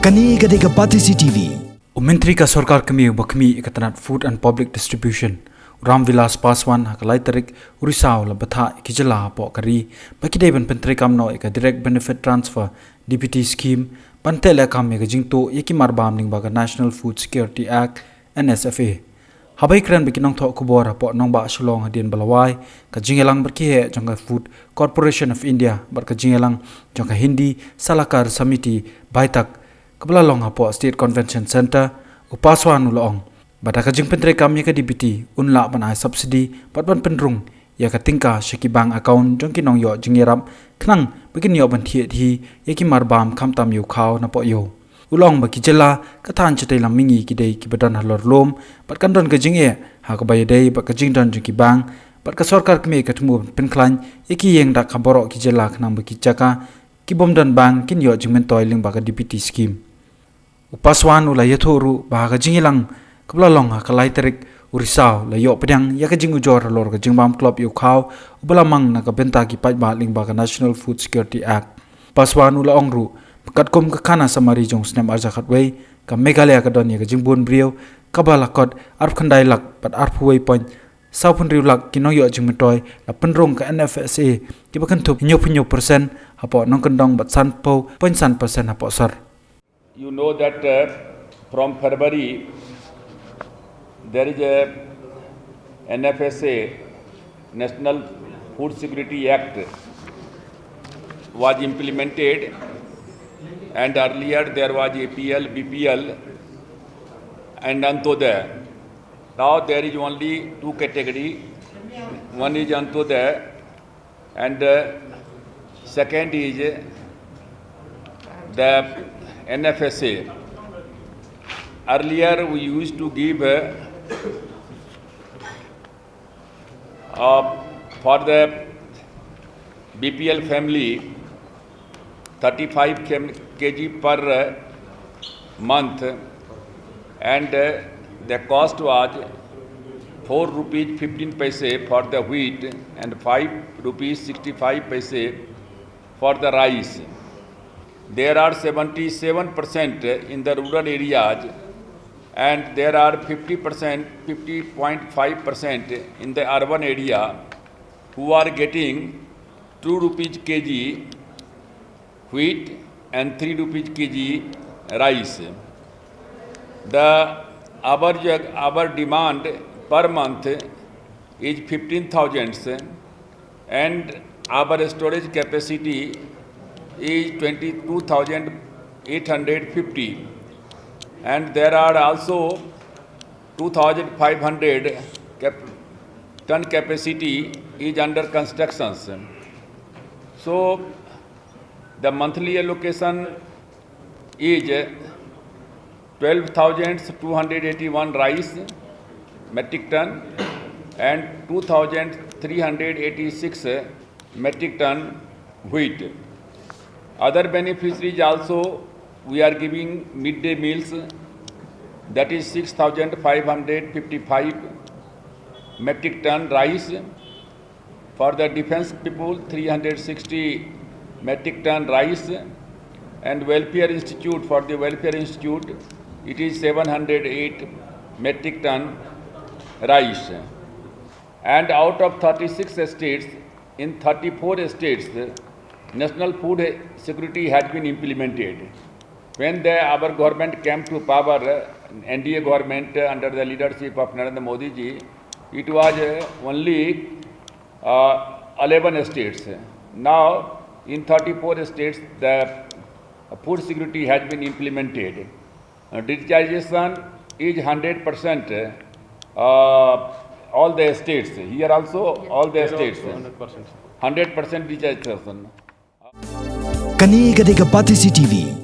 Kani gadega Patisi TV. Menteri ka Sarkar kami bakmi ikatanat Food and Public Distribution Ramvilas Paswan hakalai tarik Urisau la batha kijala po kari bakidai ban pentri kamno ika direct benefit transfer DPT scheme pantela kam ika jingto yaki marbam ning baga National Food Security Act NSFA habai kran bikinong tho kubor po nong ba sulong hadin balawai ka jingelang berkihe jangka Food Corporation of India barka jingelang jangka Hindi Salakar Samiti Baitak Kebelalong hapo State Convention Center upaswan ulong badaka jing pentre kami ka DBT unla banai subsidi patban penrung ya ka tingka shaki bank account jong kinong yo jingiram knang begin yo ban thi thi yaki marbam khamtam yu khaw na po yo ulong ba ki jela ka than chitei lam mingi ki dei ki badan halor lom pat kan don ka jing e ha ka bay dei ba ka jing don jing ki bank pat ka sarkar kme ka thmu pen khlan yaki yeng da khaboro ki jela knang ba ki chaka ki bomdan bank kin yo jingmen toiling ba ka DPT scheme upaswan ula yathoru bahaga jingilang kablalong hakalai tarik urisau la yo pedang ya ka jingu jor lor ka jingbam club yu khaw ubalamang na ka benta ki paj baling baga National Food Security Act paswan ula ongru katkom ka khana samari jong snam arja khatwei ka Meghalaya ka don ya ka jingbon brio kabala kod arp khandai lak pat arp huwei point saupun riu lak kinong yo jingmetoy la penrong ka NFSA ki bakan thup nyop persen hapo nong kendong bat san po point san persen hapo sar. You know that from February there is a NFSA, National Food Security Act was implemented, and earlier there was APL, BPL and Antodaya. Now there is only two categories. One is Antodaya and second is the NFSA. Earlier we used to give for the BPL family 35 kg per month, and the cost was 4 rupees 15 paise for the wheat and 5 rupees 65 paise for the rice. There are 77% in the rural areas, and there are 50.5% in the urban area who are getting 2 rupees kg wheat and 3 rupees kg rice. Our demand per month is 15,000, and our storage capacity is 22,850, and there are also 2,500 ton capacity is under construction. So the monthly allocation is 12,281 rice metric ton and 2,386 metric ton wheat. Other beneficiaries also we are giving midday meals, that is 6,555 metric ton rice. For the defense people 360 metric ton rice, and welfare institute, for the welfare institute it is 708 metric ton rice. And out of 36 states, in 34 states National Food Security has been implemented. When our government came to power, NDA government under the leadership of Narendra Modi ji, it was only 11 states. Now in 34 states the food security has been implemented. Digitization is 100%. All the states, here also all the states, 100% digitization. Kani gadega Patisi TV.